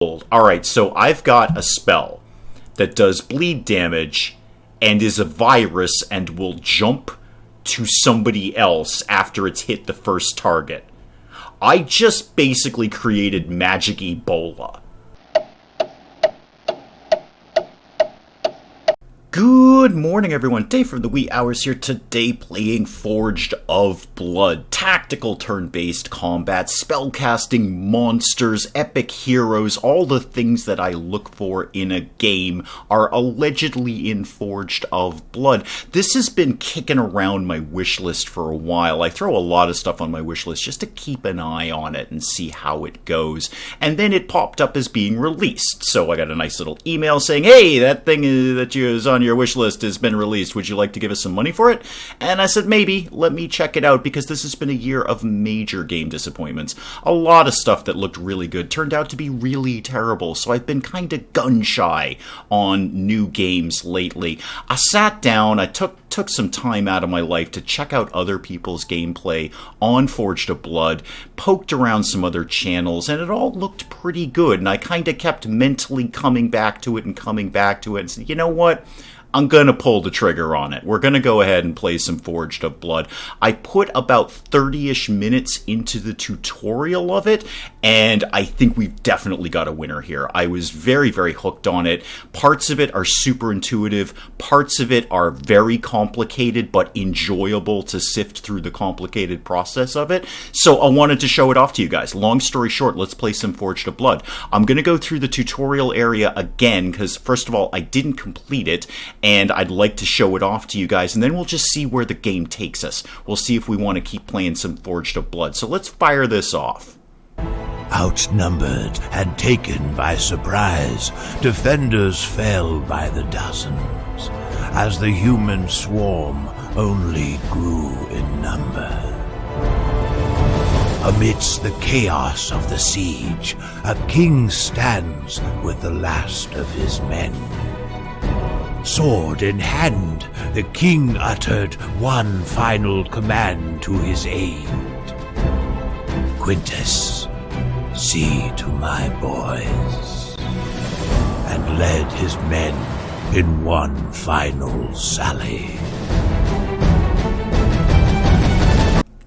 Alright, so I've got a spell that does bleed damage and is a virus and will jump to somebody else after it's hit the first target. I just basically created Magic Ebola. Good morning, everyone. Dave from the wee hours here today playing Forged of Blood. Tactical turn-based combat, spellcasting monsters, epic heroes, all the things that I look for in a game are allegedly in Forged of Blood. This has been kicking around my wish list for a while. I throw a lot of stuff on my wish list just to keep an eye on it and see how it goes. And then it popped up as being released. So I got a nice little email saying, hey, that thing that is on your wish list has been released. Would you like to give us some money for it? And I said, maybe. Let me check it out, because this has been a year of major game disappointments. A lot of stuff that looked really good turned out to be really terrible, so I've been kind of gun-shy on new games lately. I sat down, I took some time out of my life to check out other people's gameplay on Forged of Blood, poked around some other channels, and it all looked pretty good, and I kind of kept mentally coming back to it and said, you know what? I'm going to pull the trigger on it. We're going to go ahead and play some Forged of Blood. I put about 30-ish minutes into the tutorial of it, and I think we've definitely got a winner here. I was very, very hooked on it. Parts of it are super intuitive. Parts of it are very complicated, but enjoyable to sift through the complicated process of it. So I wanted to show it off to you guys. Long story short, let's play some Forged of Blood. I'm going to go through the tutorial area again, because first of all, I didn't complete it, and I'd like to show it off to you guys, and then we'll just see where the game takes us. We'll see if we want to keep playing some Forged of Blood. So let's fire this off. Outnumbered and taken by surprise, defenders fell by the dozens, as the human swarm only grew in number. Amidst the chaos of the siege, a king stands with the last of his men. Sword in hand, the king uttered one final command to his aide. Quintus, see to my boys, and led his men in one final sally.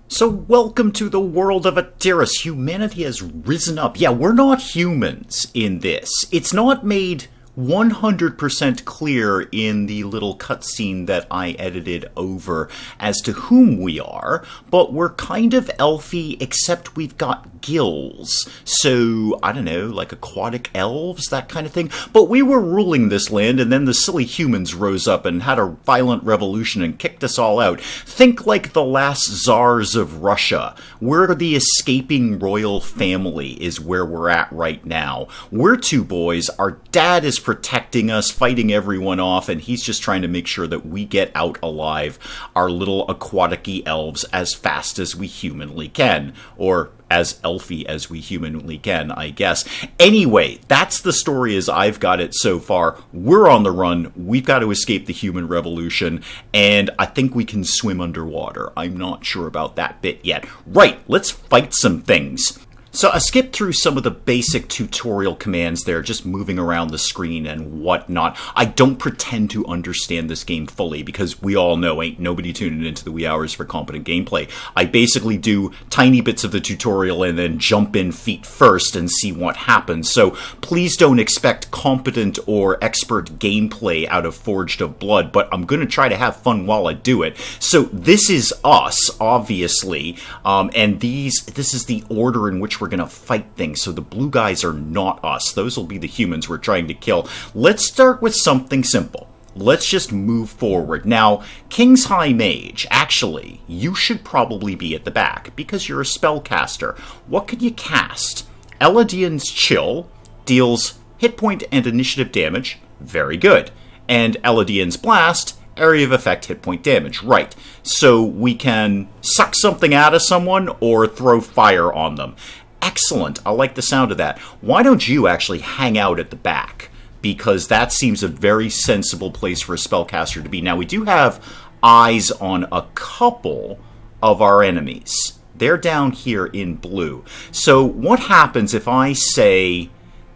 So welcome to the world of Atirus. Humanity has risen up. Yeah, we're not humans in this. It's not made 100% clear in the little cutscene that I edited over as to whom we are, but we're kind of elfy, except we've got gills. So, I don't know, like aquatic elves, that kind of thing. But we were ruling this land, and then the silly humans rose up and had a violent revolution and kicked us all out. Think like the last czars of Russia. We're the escaping royal family is where we're at right now. We're two boys. Our dad is protecting us, fighting everyone off, and he's just trying to make sure that we get out alive, our little aquatic-y elves, as fast as we humanly can. Or as elfy as we humanly can, I guess. Anyway, that's the story as I've got it so far. We're on the run. We've got to escape the human revolution, and I think we can swim underwater. I'm not sure about that bit yet. Right, let's fight some things. So I skipped through some of the basic tutorial commands there, just moving around the screen and whatnot. I don't pretend to understand this game fully, because we all know ain't nobody tuning into the wee hours for competent gameplay. I basically do tiny bits of the tutorial and then jump in feet first and see what happens. So please don't expect competent or expert gameplay out of Forged of Blood, but I'm going to try to have fun while I do it. So this is us, obviously, and this is the order in which we're going to fight things. So the blue guys are not us. Those will be the humans we're trying to kill. Let's start with something simple. Let's just move forward. Now, King's High Mage, actually, you should probably be at the back, because you're a spellcaster. What could you cast? Eladian's Chill deals hit point and initiative damage. Very good. And Eladian's Blast, area of effect, hit point damage. Right. So we can suck something out of someone or throw fire on them. Excellent. I like the sound of that. Why don't you actually hang out at the back? Because that seems a very sensible place for a spellcaster to be. Now, we do have eyes on a couple of our enemies. They're down here in blue. So what happens if I say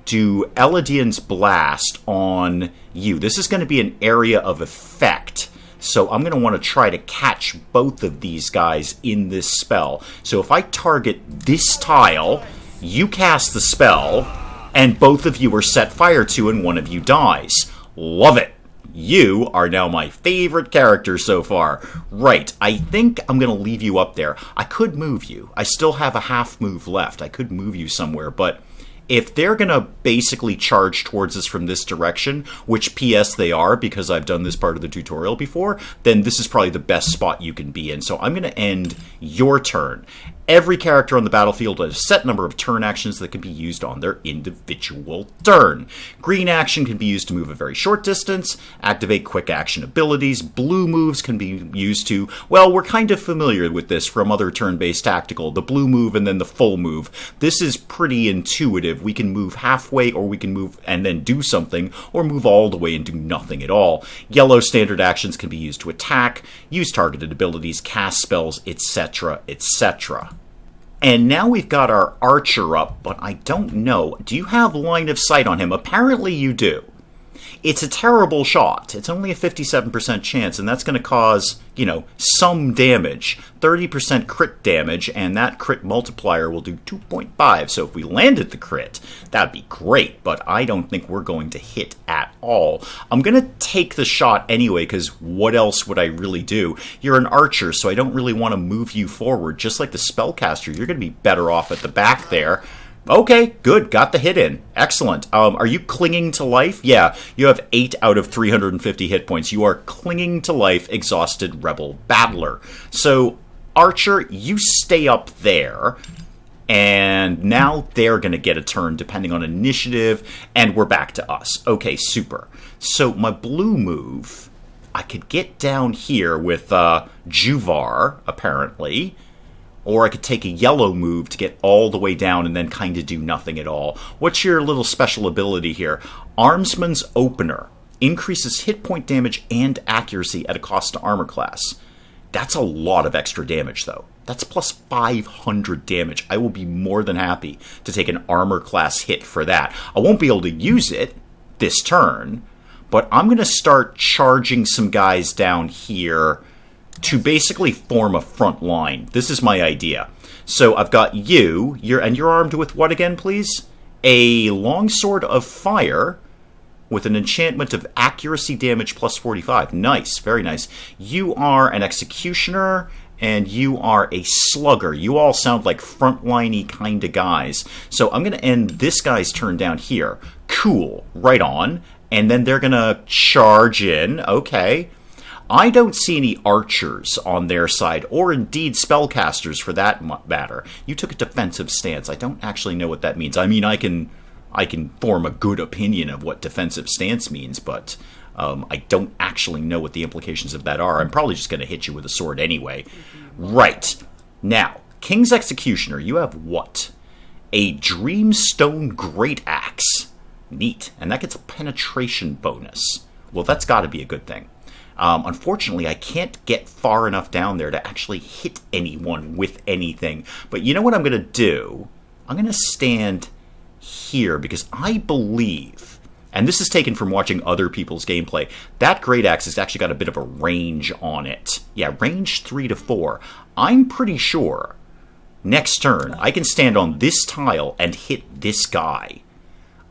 do Eladian's Blast on you. This is going to be an area of effect. So I'm going to want to try to catch both of these guys in this spell. So if I target this tile, you cast the spell, and both of you are set fire to, and one of you dies. Love it. You are now my favorite character so far. Right, I think I'm going to leave you up there. I could move you. I still have a half move left. I could move you somewhere, but if they're going to basically charge towards us from this direction, which P.S. they are because I've done this part of the tutorial before, then this is probably the best spot you can be in. So I'm going to end your turn. Every character on the battlefield has a set number of turn actions that can be used on their individual turn. Green action can be used to move a very short distance, activate quick action abilities. Blue moves can be used to, well, we're kind of familiar with this from other turn-based tactical, the blue move and then the full move. This is pretty intuitive. We can move halfway, or we can move and then do something, or move all the way and do nothing at all. Yellow standard actions can be used to attack, use targeted abilities, cast spells, etc., etc. And now we've got our archer up, but I don't know. Do you have line of sight on him? Apparently you do. It's a terrible shot. It's only a 57% chance, and that's going to cause, some damage. 30% crit damage, and that crit multiplier will do 2.5. So if we landed the crit, that'd be great, but I don't think we're going to hit at all. I'm going to take the shot anyway, because what else would I really do? You're an archer, so I don't really want to move you forward. Just like the spellcaster, you're going to be better off at the back there. Okay, good. Got the hit in. Excellent. Are you clinging to life? Yeah, you have 8 out of 350 hit points. You are clinging to life, exhausted rebel battler. So, Archer, you stay up there, and now they're going to get a turn depending on initiative, and we're back to us. Okay, super. So, my blue move, I could get down here with Juvar, apparently. Or I could take a yellow move to get all the way down and then kind of do nothing at all. What's your little special ability here? Armsman's Opener. Increases hit point damage and accuracy at a cost to armor class. That's a lot of extra damage, though. That's plus 500 damage. I will be more than happy to take an armor class hit for that. I won't be able to use it this turn, but I'm going to start charging some guys down here to basically form a front line. This is my idea. So I've got you, you're armed with what again, please? A longsword of fire with an enchantment of accuracy damage plus 45. Nice, very nice. You are an executioner, and you are a slugger. You all sound like frontline-y kind of guys. So I'm going to end this guy's turn down here. Cool, right on. And then they're going to charge in. Okay. I don't see any archers on their side, or indeed spellcasters for that matter. You took a defensive stance. I don't actually know what that means. I mean, I can form a good opinion of what defensive stance means, but I don't actually know what the implications of that are. I'm probably just going to hit you with a sword anyway. Right. Now, King's Executioner, you have what? A Dreamstone Great Axe. Neat. And that gets a penetration bonus. Well, that's got to be a good thing. Unfortunately, I can't get far enough down there to actually hit anyone with anything. But you know what I'm going to do? I'm going to stand here because I believe, and this is taken from watching other people's gameplay, that Great Axe has actually got a bit of a range on it. Yeah, range 3 to 4. I'm pretty sure next turn I can stand on this tile and hit this guy.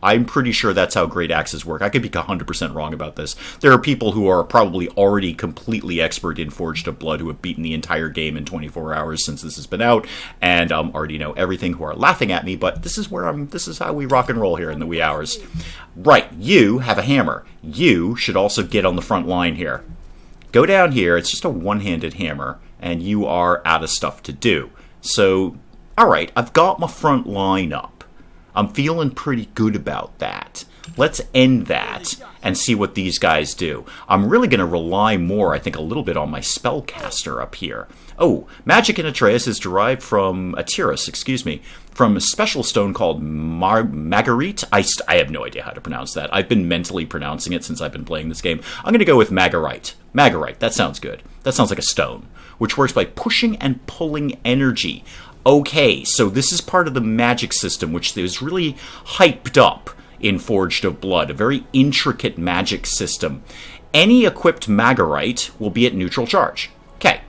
I'm pretty sure that's how great axes work. I could be 100% wrong about this. There are people who are probably already completely expert in Forged of Blood who have beaten the entire game in 24 hours since this has been out, and already know everything, who are laughing at me, but this is how we rock and roll here in the wee hours. Right, you have a hammer. You should also get on the front line here. Go down here, it's just a one-handed hammer, and you are out of stuff to do. So, alright, I've got my front line up. I'm feeling pretty good about that. Let's end that and see what these guys do. I'm really going to rely more, I think, a little bit on my spellcaster up here. Oh, magic in Atreus is derived from from a special stone called Marguerite. I have no idea how to pronounce that. I've been mentally pronouncing it since I've been playing this game. I'm going to go with Marguerite. Marguerite, that sounds good. That sounds like a stone, which works by pushing and pulling energy. Okay, so this is part of the magic system, which is really hyped up in Forged of Blood, a very intricate magic system. Any equipped Magorite will be at neutral charge. Okay.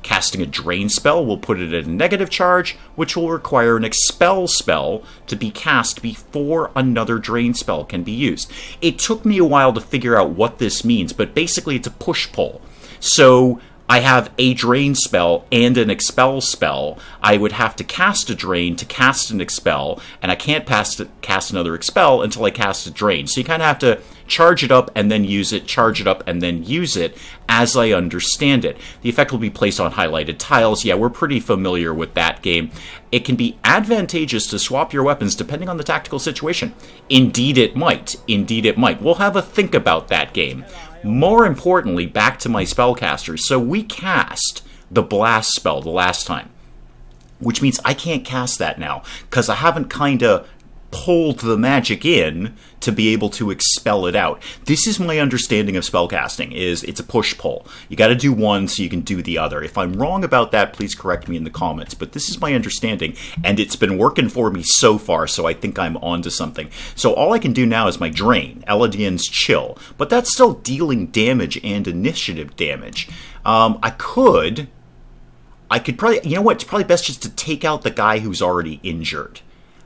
Casting a Drain spell will put it at a negative charge, which will require an Expel spell to be cast before another Drain spell can be used. It took me a while to figure out what this means, but basically it's a push-pull. So I have a Drain spell and an Expel spell. I would have to cast a Drain to cast an Expel, and I can't cast another Expel until I cast a Drain. So you kind of have to charge it up and then use it, charge it up and then use it, as I understand it. The effect will be placed on highlighted tiles. Yeah, we're pretty familiar with that game. It can be advantageous to swap your weapons depending on the tactical situation. Indeed it might. Indeed it might. We'll have a think about that game. More importantly, back to my spellcasters. So we cast the Blast spell the last time, which means I can't cast that now, because I haven't kind of pulled the magic in to be able to expel it out. This is my understanding of spellcasting, is it's a push-pull. You got to do one so you can do the other. If I'm wrong about that, please correct me in the comments, but this is my understanding, and it's been working for me so far, so I think I'm onto something. So all I can do now is my Drain, Eladian's Chill, but that's still dealing damage and initiative damage. I could probably, you know what, it's probably best just to take out the guy who's already injured.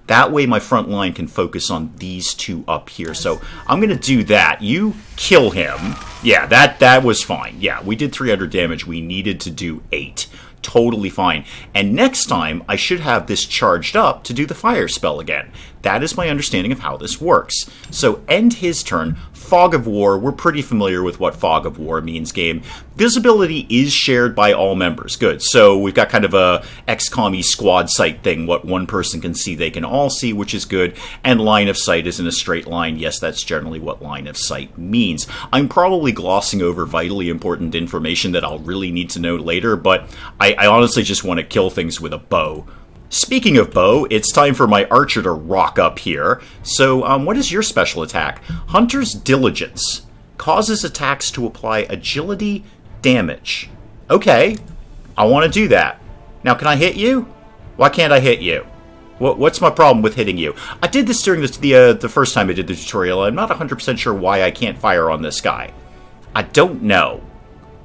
That way my front line can focus on these two up here. So I'm going to do that. You kill him. Yeah, that was fine. Yeah, we did 300 damage. We needed to do 8. Totally fine. And next time, I should have this charged up to do the fire spell again. That is my understanding of how this works. So end his turn. Fog of War, we're pretty familiar with what Fog of War means, game. Visibility is shared by all members. Good. So we've got kind of a XCOM-y squad sight thing. What one person can see, they can all see, which is good. And line of sight is in a straight line. Yes, that's generally what line of sight means. I'm probably glossing over vitally important information that I'll really need to know later, but I honestly just want to kill things with a bow. Speaking of bow, it's time for my archer to rock up here. So, what is your special attack? Hunter's Diligence. Causes attacks to apply agility damage. Okay, I want to do that. Now, can I hit you? Why can't I hit you? What's my problem with hitting you? I did this during the first time I did the tutorial. I'm not 100% sure why I can't fire on this guy. I don't know.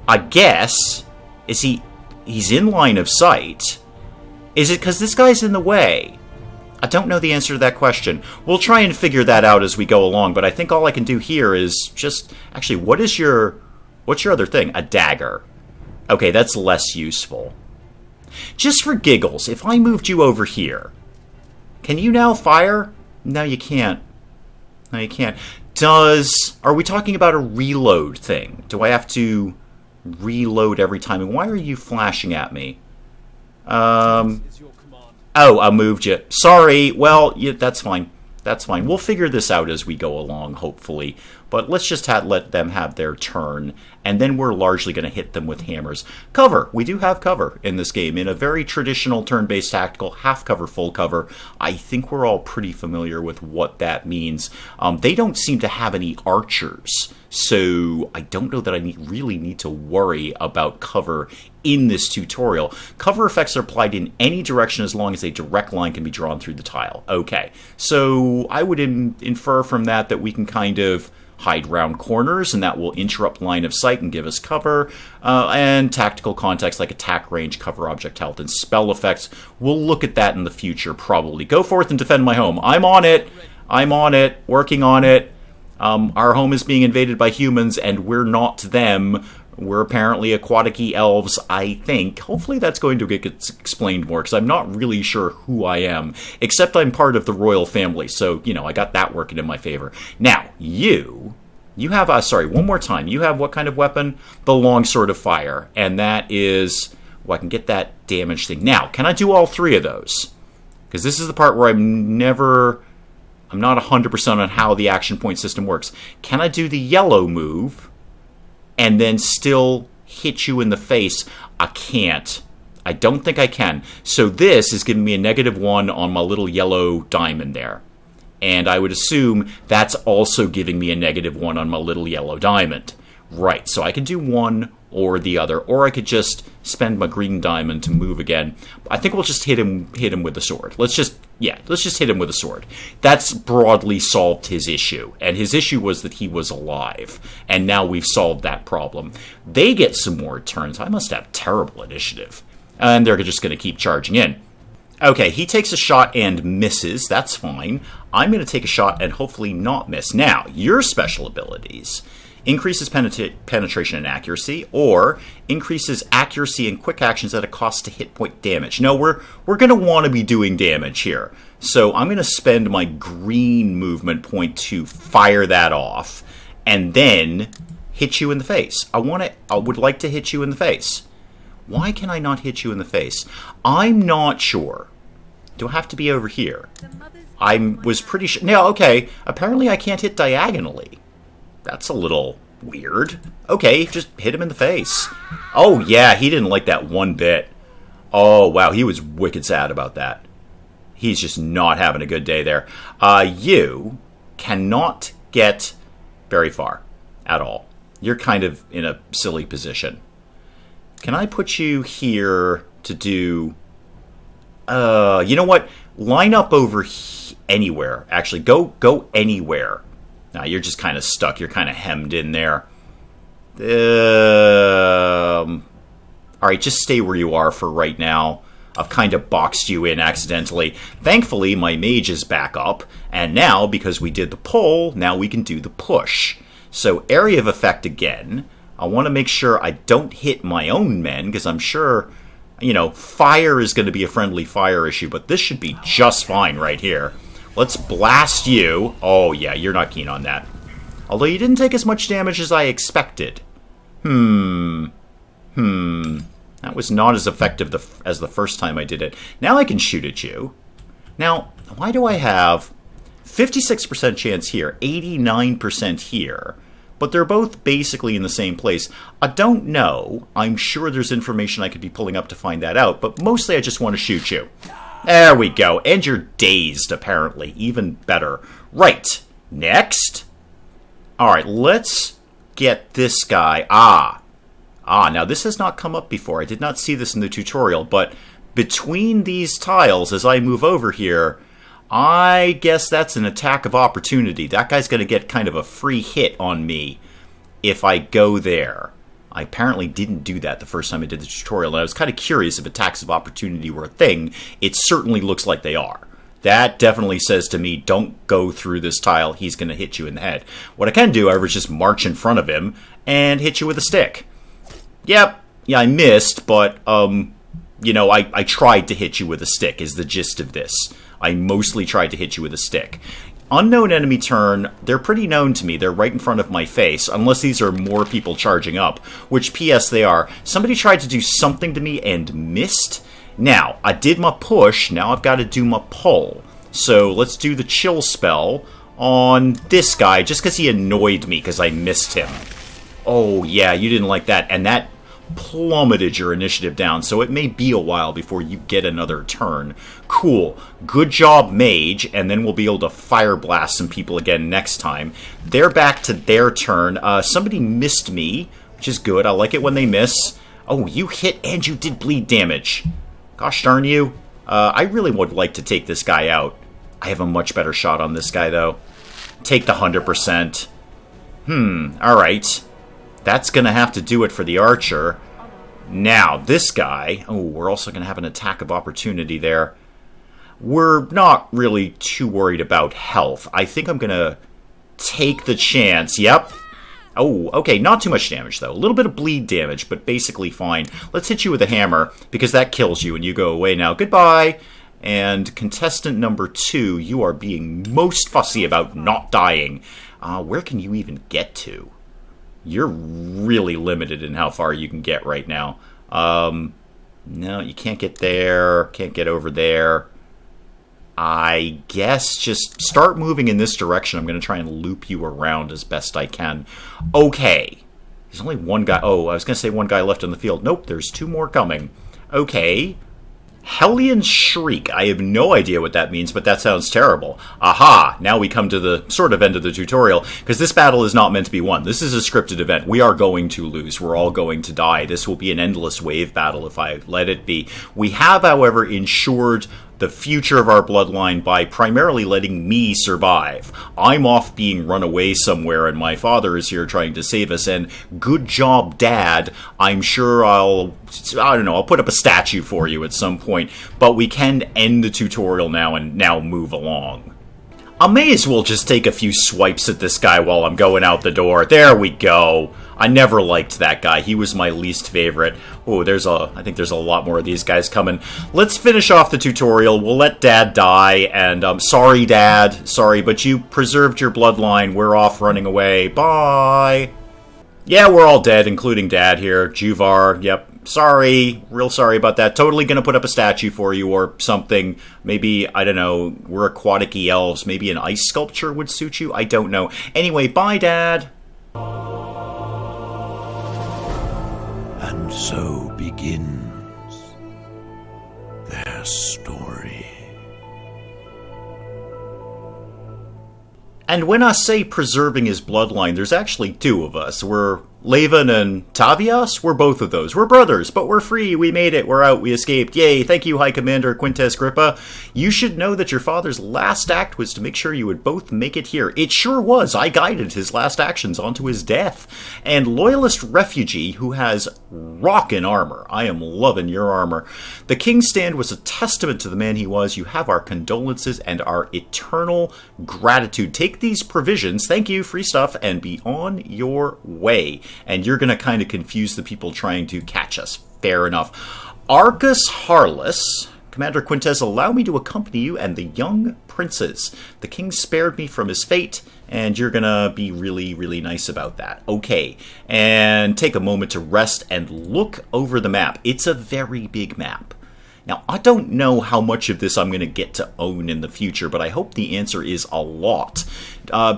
I guess, he's in line of sight. Is it because this guy's in the way? I don't know the answer to that question. We'll try and figure that out as we go along, but I think all I can do here is just... Actually, what's your other thing? A dagger. Okay, that's less useful. Just for giggles, if I moved you over here, can you now fire? No, you can't. No, you can't. Are we talking about a reload thing? Do I have to reload every time? And why are you flashing at me? Oh, I moved you. Sorry. Well, yeah, that's fine. That's fine. We'll figure this out as we go along, hopefully. But let's just let them have their turn, and then we're largely going to hit them with hammers. Cover. We do have cover in this game. In a very traditional turn-based tactical, half cover, full cover. I think we're all pretty familiar with what that means. They don't seem to have any archers, so I don't know that I really need to worry about cover in this tutorial. Cover effects are applied in any direction as long as a direct line can be drawn through the tile. Okay, so I would infer from that we can kind of hide round corners, and that will interrupt line of sight and give us cover. And tactical context like attack range, cover object health, and spell effects. We'll look at that in the future, probably. Go forth and defend my home. I'm on it. I'm on it. Working on it. Our home is being invaded by humans, and we're not them. We're apparently aquatic-y elves, I think. Hopefully that's going to get explained more, because I'm not really sure who I am, except I'm part of the royal family, so, you know, I got that working in my favor. Now, you have, sorry, one more time. You have what kind of weapon? The Longsword of Fire, and that is, well, I can get that damage thing. Now, can I do all three of those? Because this is the part where I'm not 100% on how the action point system works. Can I do the yellow move and then still hit you in the face? I can't. I don't think I can. So this is giving me a -1 on my little yellow diamond there. And I would assume that's also giving me a -1 on my little yellow diamond. Right, so I can do one or the other, or I could just spend my green diamond to move again. I think we'll just hit him with the sword. Let's just hit him with a sword. That's broadly solved his issue. And his issue was that he was alive. And now we've solved that problem. They get some more turns. I must have terrible initiative. And they're just going to keep charging in. Okay, he takes a shot and misses. That's fine. I'm going to take a shot and hopefully not miss. Now, your special abilities. Increases penetration and accuracy, or increases accuracy and quick actions at a cost to hit point damage. No, we're going to want to be doing damage here. So I'm going to spend my green movement point to fire that off, and then hit you in the face. I would like to hit you in the face. Why can I not hit you in the face? I'm not sure. Do I have to be over here? I was pretty sure. No, okay. Apparently I can't hit diagonally. That's a little weird. Okay, just hit him in the face. Oh, yeah, he didn't like that one bit. Oh, wow, he was wicked sad about that. He's just not having a good day there. You cannot get very far at all. You're kind of in a silly position. Can I put you here to do... you know what? Line up over anywhere. Actually, go anywhere. Now, you're just kind of stuck. You're kind of hemmed in there. Alright, just stay where you are for right now. I've kind of boxed you in accidentally. Thankfully, my mage is back up. And now, because we did the pull, now we can do the push. So, area of effect again. I want to make sure I don't hit my own men, because I'm sure, you know, fire is going to be a friendly fire issue. But this should be just fine right here. Let's blast you. Oh, yeah, you're not keen on that. Although you didn't take as much damage as I expected. That was not as effective as the first time I did it. Now I can shoot at you. Now, why do I have 56% chance here, 89% here? But they're both basically in the same place. I don't know. I'm sure there's information I could be pulling up to find that out. But mostly I just want to shoot you. There we go. And you're dazed, apparently. Even better. Right. Next. Alright, let's get this guy. Now this has not come up before. I did not see this in the tutorial, but between these tiles, as I move over here, I guess that's an attack of opportunity. That guy's going to get kind of a free hit on me if I go there. I apparently didn't do that the first time I did the tutorial, and I was kind of curious if attacks of opportunity were a thing. It certainly looks like they are. That definitely says to me, don't go through this tile, he's going to hit you in the head. What I can do, however, is just march in front of him and hit you with a stick. Yep, yeah, I missed, but, you know, I tried to hit you with a stick, is the gist of this. I mostly tried to hit you with a stick. Unknown enemy turn, they're pretty known to me. They're right in front of my face, unless these are more people charging up, which, P.S. they are. Somebody tried to do something to me and missed. Now, I did my push, now I've got to do my pull. So, let's do the chill spell on this guy, just because he annoyed me because I missed him. Oh, yeah, you didn't like that, and that plummeted your initiative down, so it may be a while before you get another turn. Cool. Good job, mage, and then we'll be able to fire blast some people again next time. They're back to their turn. Somebody missed me, which is good. I like it when they miss. Oh, you hit and you did bleed damage. Gosh darn you. I really would like to take this guy out. I have a much better shot on this guy, though. Take the 100%. Alright. That's going to have to do it for the archer. Now, this guy... Oh, we're also going to have an attack of opportunity there. We're not really too worried about health. I think I'm going to take the chance. Yep. Oh, okay, not too much damage, though. A little bit of bleed damage, but basically fine. Let's hit you with a hammer, because that kills you, and you go away now. Goodbye! And contestant number 2, you are being most fussy about not dying. Where can you even get to? You're really limited in how far you can get right now. No, you can't get there. Can't get over there. I guess just start moving in this direction. I'm going to try and loop you around as best I can. Okay. There's only one guy. Oh, I was going to say one guy left on the field. Nope, there's 2 more coming. Okay. Hellion Shriek. I have no idea what that means, but that sounds terrible. Aha! Now we come to the sort of end of the tutorial, because this battle is not meant to be won. This is a scripted event. We are going to lose. We're all going to die. This will be an endless wave battle if I let it be. We have, however, ensured the future of our bloodline by primarily letting me survive. I'm off being run away somewhere, and my father is here trying to save us, and good job, Dad. I'm sure I'll put up a statue for you at some point, but we can end the tutorial now and now move along. I may as well just take a few swipes at this guy while I'm going out the door. There we go. I never liked that guy. He was my least favorite. Oh, I think there's a lot more of these guys coming. Let's finish off the tutorial. We'll let Dad die, and sorry, Dad. Sorry, but you preserved your bloodline. We're off running away. Bye. Yeah, we're all dead, including Dad here. Juvar, yep. Sorry, real sorry about that. Totally gonna put up a statue for you or something. Maybe, I don't know, we're aquatic-y elves. Maybe an ice sculpture would suit you? I don't know. Anyway, bye, Dad. And so begins their story. And when I say preserving his bloodline, there's actually two of us. We're Laven and Tavias. We're both of those. We're brothers, but we're free. We made it. We're out. We escaped. Yay. Thank you, High Commander Quintes Grippa. You should know that your father's last act was to make sure you would both make it here. It sure was. I guided his last actions onto his death. And Loyalist Refugee, who has rockin' armor. I am loving your armor. The King's Stand was a testament to the man he was. You have our condolences and our eternal gratitude. Take these provisions. Thank you. Free stuff. And be on your way. And you're going to kind of confuse the people trying to catch us. Fair enough. Arcus Harless, Commander Quintes, allow me to accompany you and the young princes. The king spared me from his fate, and you're going to be really, really nice about that. Okay, and take a moment to rest and look over the map. It's a very big map. Now, I don't know how much of this I'm going to get to own in the future, but I hope the answer is a lot.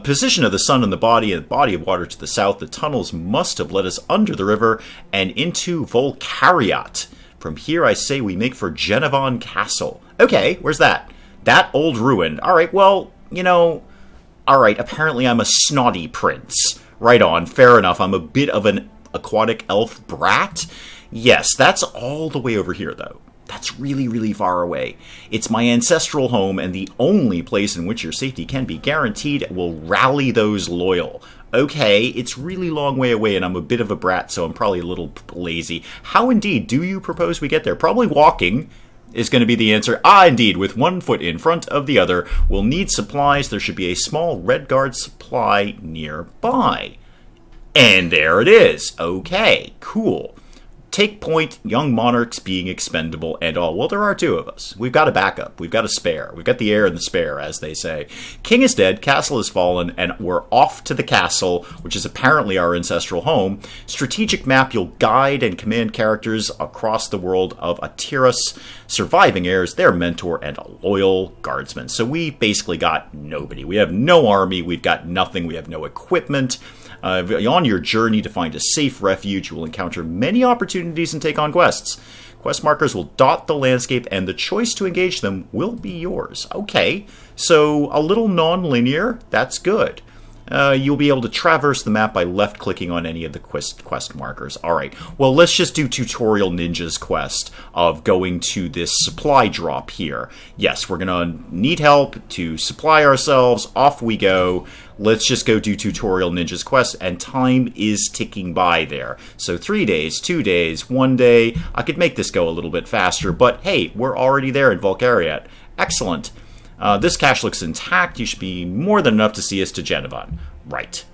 Position of the sun in the body and body of water to the south, the tunnels must have led us under the river and into Volcariat. From here, I say we make for Genevon Castle. Okay, where's that? That old ruin. All right, well, all right, apparently I'm a snotty prince. Right on, fair enough. I'm a bit of an aquatic elf brat. Yes, that's all the way over here, though. That's really, really far away. It's my ancestral home, and the only place in which your safety can be guaranteed will rally those loyal. Okay, it's really long way away, and I'm a bit of a brat, so I'm probably a little lazy. How indeed do you propose we get there? Probably walking is going to be the answer. Ah, indeed, with one foot in front of the other. We'll need supplies. There should be a small Red Guard supply nearby. And there it is. Okay, cool. Take point, young monarchs being expendable and all. Well, there are two of us. We've got a backup. We've got a spare. We've got the heir and the spare, as they say. King is dead, castle has fallen, and we're off to the castle, which is apparently our ancestral home. Strategic map, you'll guide and command characters across the world of Atiras, surviving heirs, their mentor, and a loyal guardsman. So we basically got nobody. We have no army. We've got nothing. We have no equipment. On your journey to find a safe refuge, you will encounter many opportunities and take on quests. Quest markers will dot the landscape, and the choice to engage them will be yours. Okay, so a little non-linear, that's good. You'll be able to traverse the map by left-clicking on any of the quest markers. Alright, well, let's just do Tutorial Ninja's quest of going to this supply drop here. Yes, we're going to need help to supply ourselves. Off we go. Let's just go do Tutorial Ninja's quest, and time is ticking by there. So 3 days, 2 days, 1 day. I could make this go a little bit faster, but hey, we're already there in Volcariat. Excellent. This cache looks intact. You should be more than enough to see us to Genevon. Right.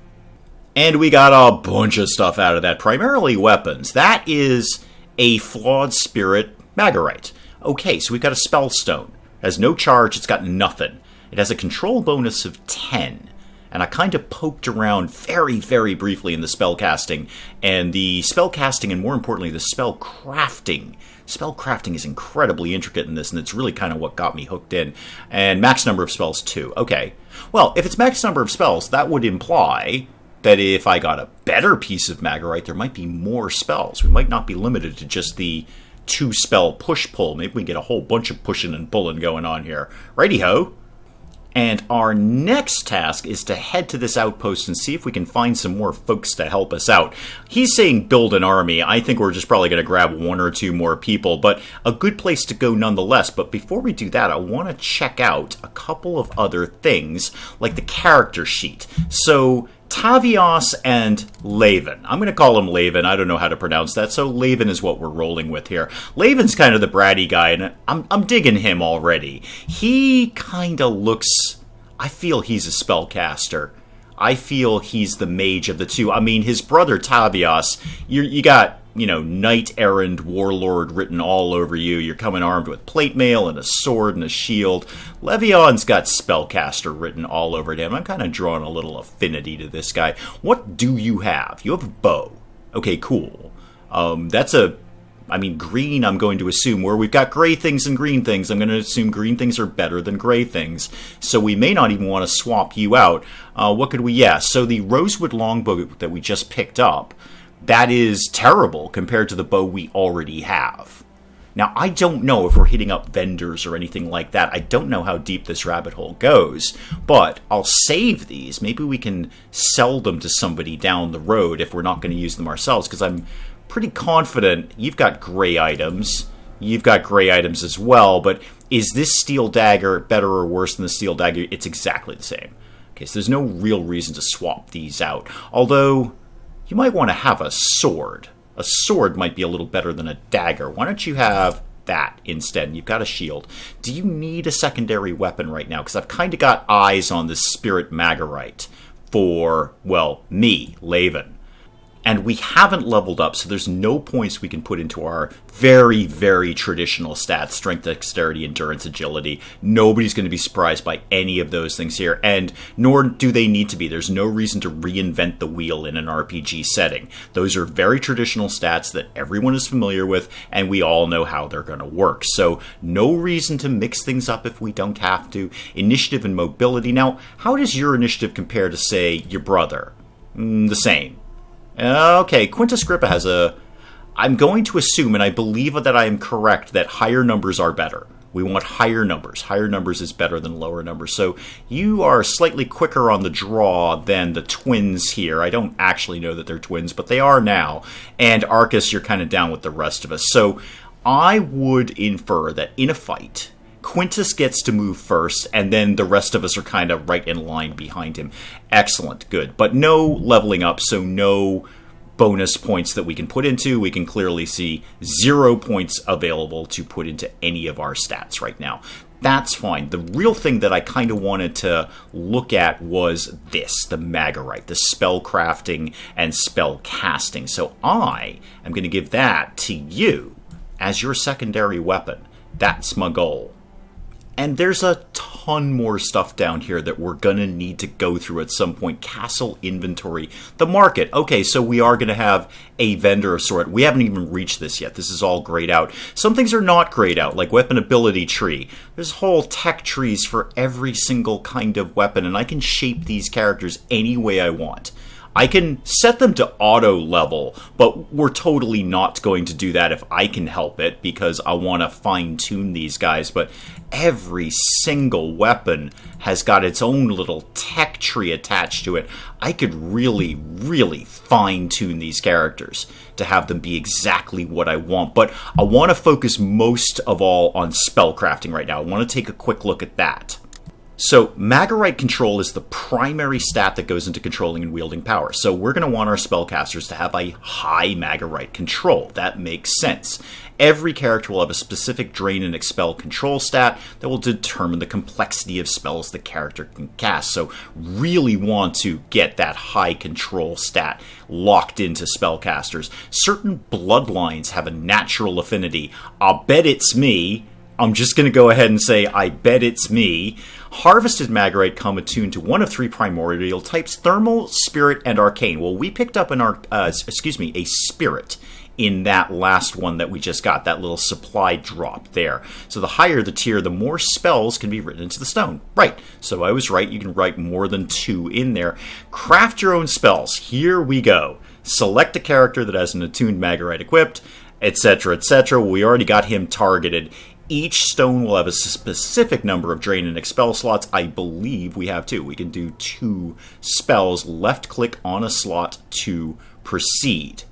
And we got a bunch of stuff out of that, primarily weapons. That is a flawed spirit Magorite. Okay, so we've got a spell stone. It has no charge, it's got nothing. It has a control bonus of 10. And I kind of poked around very, very briefly in the spellcasting. And the spellcasting, and more importantly, the spellcrafting. Spellcrafting is incredibly intricate in this, and it's really kind of what got me hooked in. And max number of spells, too. Okay. Well, if it's max number of spells, that would imply that if I got a better piece of Magorite, there might be more spells. We might not be limited to just the 2-spell push-pull. Maybe we can get a whole bunch of pushing and pulling going on here. Righty-ho. And our next task is to head to this outpost and see if we can find some more folks to help us out. He's saying build an army. I think we're just probably going to grab 1 or 2 more people, but a good place to go nonetheless. But before we do that, I want to check out a couple of other things, like the character sheet. So Tavios and Laven. I'm going to call him Laven. I don't know how to pronounce that, so Laven is what we're rolling with here. Laven's kind of the bratty guy, and I'm digging him already. He kind of looks... I feel he's a spellcaster. I feel he's the mage of the two. I mean, his brother Tavios, you got, knight-errant warlord written all over you. You're coming armed with plate mail and a sword and a shield. Levion's got spellcaster written all over him. I'm kind of drawing a little affinity to this guy. What do you have? You have a bow. Okay, cool. Green, I'm going to assume, where we've got gray things and green things, I'm going to assume green things are better than gray things. So we may not even want to swap you out. What could we... Yeah, so the rosewood longbow that we just picked up, that is terrible compared to the bow we already have. Now, I don't know if we're hitting up vendors or anything like that. I don't know how deep this rabbit hole goes, but I'll save these. Maybe we can sell them to somebody down the road if we're not going to use them ourselves, because I'm pretty confident you've got gray items. You've got gray items as well, but is this steel dagger better or worse than the steel dagger? It's exactly the same. Okay, so there's no real reason to swap these out. Although, you might want to have a sword. A sword might be a little better than a dagger. Why don't you have that instead? You've got a shield. Do you need a secondary weapon right now? Because I've kind of got eyes on this Spirit Magarite for, well, me, Laven. And we haven't leveled up, so there's no points we can put into our very, very traditional stats. Strength, dexterity, endurance, agility. Nobody's going to be surprised by any of those things here, and nor do they need to be. There's no reason to reinvent the wheel in an RPG setting. Those are very traditional stats that everyone is familiar with, and we all know how they're going to work. So no reason to mix things up if we don't have to. Initiative and mobility. Now, how does your initiative compare to, say, your brother? The same. Okay, Quintus Grippa has a... I'm going to assume, and I believe that I am correct, that higher numbers are better. We want higher numbers. Higher numbers is better than lower numbers. So you are slightly quicker on the draw than the twins here. I don't actually know that they're twins, but they are now. And Arcus, you're kind of down with the rest of us. So I would infer that in a fight, Quintus gets to move first, and then the rest of us are kind of right in line behind him. Excellent, good. But no leveling up, so no bonus points that we can put into. We can clearly see 0 points available to put into any of our stats right now. That's fine. The real thing that I kind of wanted to look at was this, the Magarite, the spell crafting and spell casting. So I am going to give that to you as your secondary weapon. That's my goal. And there's a ton more stuff down here that we're going to need to go through at some point. Castle inventory. The market. Okay, so we are going to have a vendor of sort. We haven't even reached this yet. This is all grayed out. Some things are not grayed out, like weapon ability tree. There's whole tech trees for every single kind of weapon, and I can shape these characters any way I want. I can set them to auto level, but we're totally not going to do that if I can help it, because I want to fine-tune these guys. But every single weapon has got its own little tech tree attached to it. I could really, really fine-tune these characters to have them be exactly what I want. But I want to focus most of all on spellcrafting right now. I want to take a quick look at that. So, Magarite control is the primary stat that goes into controlling and wielding power. So we're going to want our spellcasters to have a high Magarite control. That makes sense. Every character will have a specific drain and expel control stat that will determine the complexity of spells the character can cast. So really want to get that high control stat locked into spellcasters. Certain bloodlines have a natural affinity. I'll bet it's me. I'm just going to go ahead and say, I bet it's me. Harvested Magarite come attuned to one of 3 primordial types, Thermal, Spirit, and Arcane. Well, we picked up a Spirit in that last one that we just got, that little supply drop there. So the higher the tier, the more spells can be written into the stone. Right, so I was right, you can write more than 2 in there. Craft your own spells. Here we go. Select a character that has an attuned Magarite equipped. etc., etc. We already got him targeted. Each stone will have a specific number of drain and expel slots. I believe we have 2. We can do 2 spells. Left-click on a slot to proceed.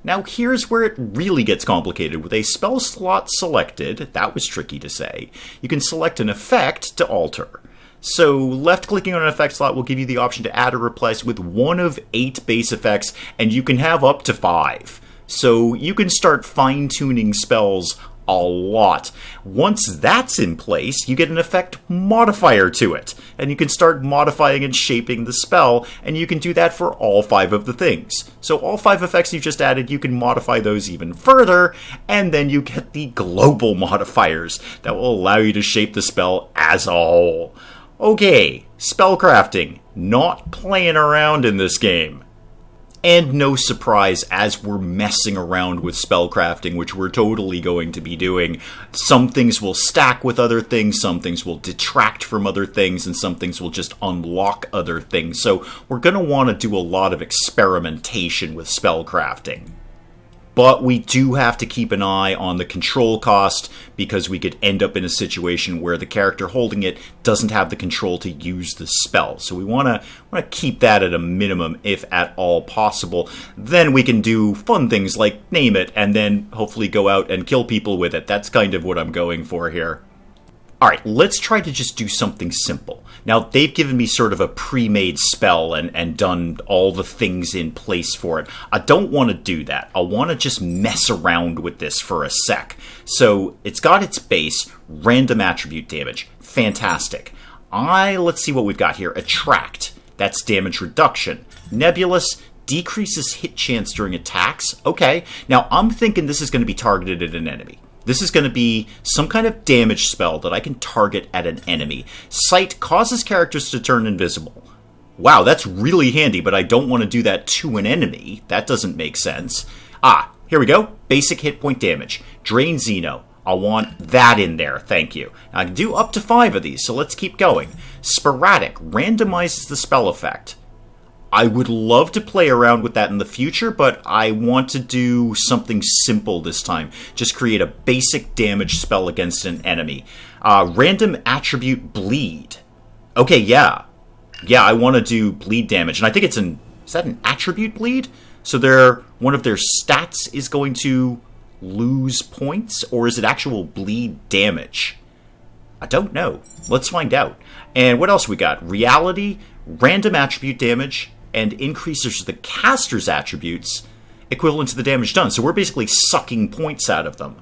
Now here's where it really gets complicated. With a spell slot selected, that was tricky to say, you can select an effect to alter. So left-clicking on an effect slot will give you the option to add or replace with one of 8 base effects, and you can have up to 5. So you can start fine-tuning spells a lot. Once that's in place, you get an effect modifier to it, and you can start modifying and shaping the spell, and you can do that for all 5 of the things. So all 5 effects you've just added, you can modify those even further, and then you get the global modifiers that will allow you to shape the spell as a whole. Okay, spellcrafting, not playing around in this game. And no surprise, as we're messing around with spellcrafting, which we're totally going to be doing, some things will stack with other things, some things will detract from other things, and some things will just unlock other things. So we're going to want to do a lot of experimentation with spellcrafting. But we do have to keep an eye on the control cost, because we could end up in a situation where the character holding it doesn't have the control to use the spell. So we want to keep that at a minimum if at all possible. Then we can do fun things like name it and then hopefully go out and kill people with it. That's kind of what I'm going for here. Alright, let's try to just do something simple. Now, they've given me sort of a pre-made spell and done all the things in place for it. I don't want to do that. I want to just mess around with this for a sec. So, it's got its base, random attribute damage. Fantastic. Let's see what we've got here. Attract. That's damage reduction. Nebulous decreases hit chance during attacks. Okay. Now, I'm thinking this is going to be targeted at an enemy. This is going to be some kind of damage spell that I can target at an enemy. Sight causes characters to turn invisible. Wow, that's really handy, but I don't want to do that to an enemy. That doesn't make sense. Here we go. Basic hit point damage. Drain Xeno. I want that in there, thank you. I can do up to 5 of these, so let's keep going. Sporadic randomizes the spell effect. I would love to play around with that in the future, but I want to do something simple this time. Just create a basic damage spell against an enemy. Random attribute bleed. Okay, yeah. Yeah, I want to do bleed damage. And I think is that an attribute bleed? So one of their stats is going to lose points? Or is it actual bleed damage? I don't know. Let's find out. And what else we got? Reality, random attribute damage, and increases the caster's attributes equivalent to the damage done. So we're basically sucking points out of them.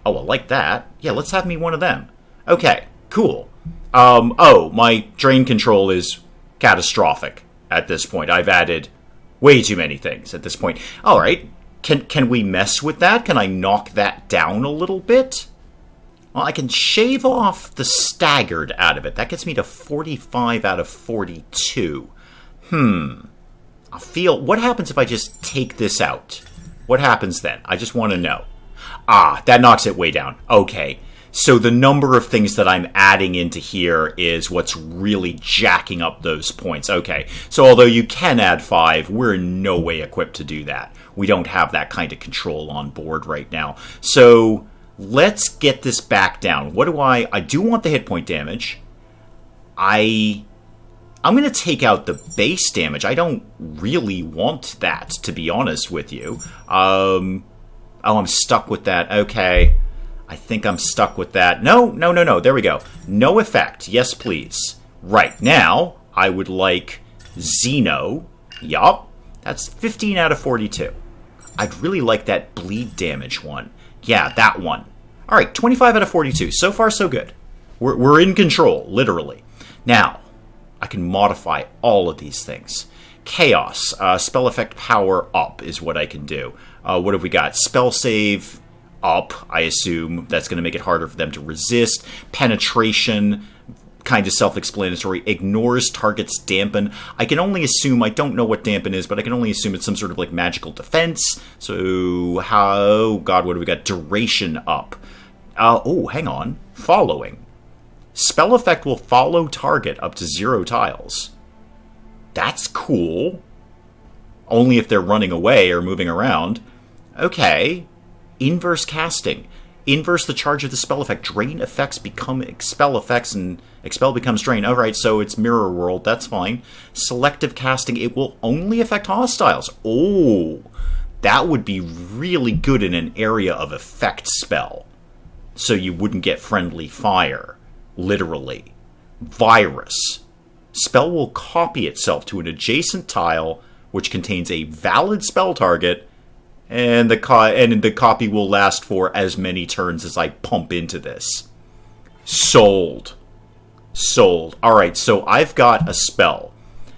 Oh, I like that. Yeah, let's have me one of them. Okay, cool. My drain control is catastrophic at this point. I've added way too many things at this point. All right, can we mess with that? Can I knock that down a little bit? Well, I can shave off the staggered out of it. That gets me to 45 out of 42. What happens if I just take this out? What happens then? I just want to know. That knocks it way down. Okay. So the number of things that I'm adding into here is what's really jacking up those points. Okay. So although you can add 5, we're in no way equipped to do that. We don't have that kind of control on board right now. So let's get this back down. What do I do want the hit point damage. I'm going to take out the base damage. I don't really want that, to be honest with you. I'm stuck with that. Okay. I think I'm stuck with that. No. There we go. No effect. Yes, please. Right. Now, I would like Xeno. Yup. That's 15 out of 42. I'd really like that bleed damage one. Yeah, that one. All right, 25 out of 42. So far, so good. We're in control, literally. Now, I can modify all of these things. Chaos, spell effect power up is what I can do. What have we got? Spell save up, I assume. That's going to make it harder for them to resist. Penetration, kind of self-explanatory. Ignores targets dampen. I can only assume, I don't know what dampen is, but I can only assume it's some sort of like magical defense. So, what have we got? Duration up. Hang on. Following. Spell effect will follow target up to 0 tiles. That's cool. Only if they're running away or moving around. Okay. Inverse casting. Inverse the charge of the spell effect. Drain effects become expel effects, and expel becomes drain. Alright, so it's mirror world. That's fine. Selective casting. It will only affect hostiles. Oh, that would be really good in an area of effect spell. So you wouldn't get friendly fire. Literally. Virus. Spell will copy itself to an adjacent tile which contains a valid spell target, and the copy will last for as many turns as I pump into this. Sold. Sold. Alright, so I've got a spell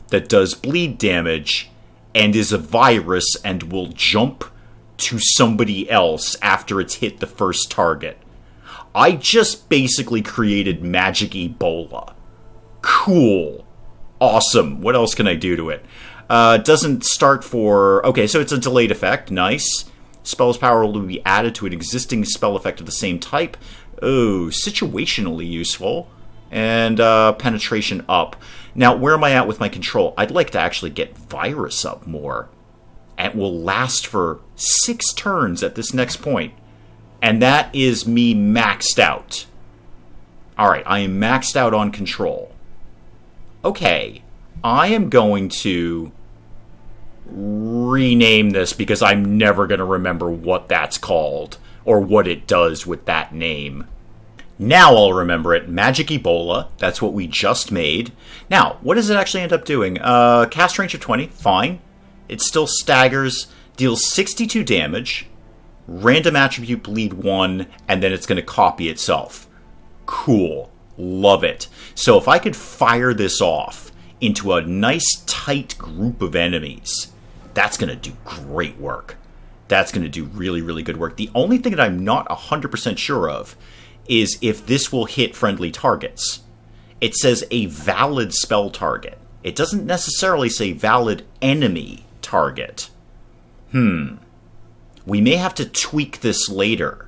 that does bleed damage and is a virus and will jump to somebody else after it's hit the first target. I just basically created Magic Ebola. Cool. Awesome. What else can I do to it? Doesn't start for... Okay, so it's a delayed effect. Nice. Spell's power will be added to an existing spell effect of the same type. Oh, situationally useful. And penetration up. Now, where am I at with my control? I'd like to actually get virus up more. And it will last for 6 turns at this next point. And that is me maxed out. Alright, I am maxed out on control. Okay, I am going to rename this because I'm never going to remember what that's called or what it does with that name. Now I'll remember it. Magic Ebola. That's what we just made. Now, what does it actually end up doing? Cast range of 20. Fine. It still staggers. Deals 62 damage. Random attribute bleed 1. And then it's going to copy itself. Cool. Love it. So if I could fire this off into a nice tight group of enemies, that's going to do great work. That's going to do really, really good work. The only thing that I'm not 100% sure of is if this will hit friendly targets. It says a valid spell target. It doesn't necessarily say valid enemy target. We may have to tweak this later.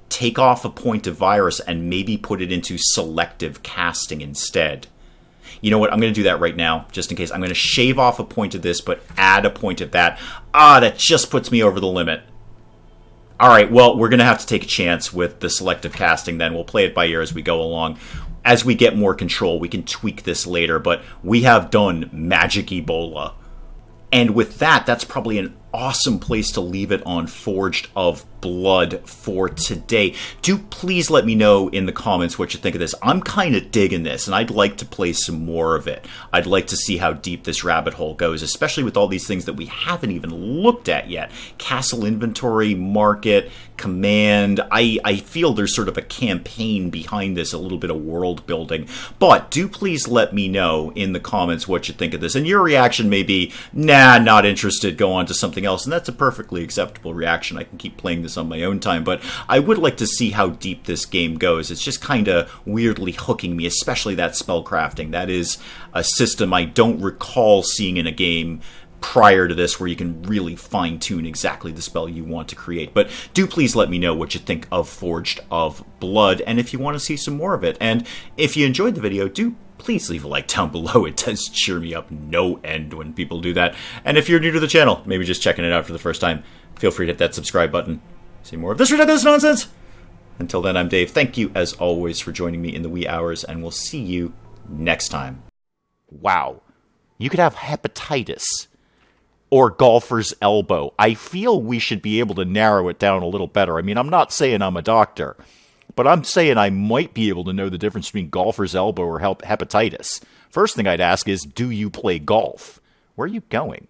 Take off a point of virus and maybe put it into selective casting instead. You know what? I'm going to do that right now, just in case. I'm going to shave off a point of this, but add a point of that. That just puts me over the limit. Alright, well, we're going to have to take a chance with the selective casting then. We'll play it by ear as we go along. As we get more control, we can tweak this later, but we have done Magic Ebola. And with that, that's probably an awesome place to leave it on Forged of Blood for today. Do please let me know in the comments what you think of this. I'm kind of digging this, and I'd like to play some more of it. I'd like to see how deep this rabbit hole goes, especially with all these things that we haven't even looked at yet. Castle inventory, market, command. I feel there's sort of a campaign behind this, a little bit of world building. But do please let me know in the comments what you think of this. And your reaction may be, nah, not interested, go on to something else. And that's a perfectly acceptable reaction. I can keep playing this on my own time, but I would like to see how deep this game goes. It's just kind of weirdly hooking me, especially that spellcrafting. That is a system I don't recall seeing in a game prior to this where you can really fine-tune exactly the spell you want to create. But do please let me know what you think of Forged of Blood, and if you want to see some more of it. And if you enjoyed the video, do please leave a like down below. It does cheer me up no end when people do that. And if you're new to the channel, maybe just checking it out for the first time, feel free to hit that subscribe button. See more of this ridiculous nonsense. Until then, I'm Dave. Thank you, as always, for joining me in the wee hours, and we'll see you next time. Wow. You could have hepatitis or golfer's elbow. I feel we should be able to narrow it down a little better. I mean, I'm not saying I'm a doctor, but I'm saying I might be able to know the difference between golfer's elbow or hepatitis. First thing I'd ask is, do you play golf? Where are you going?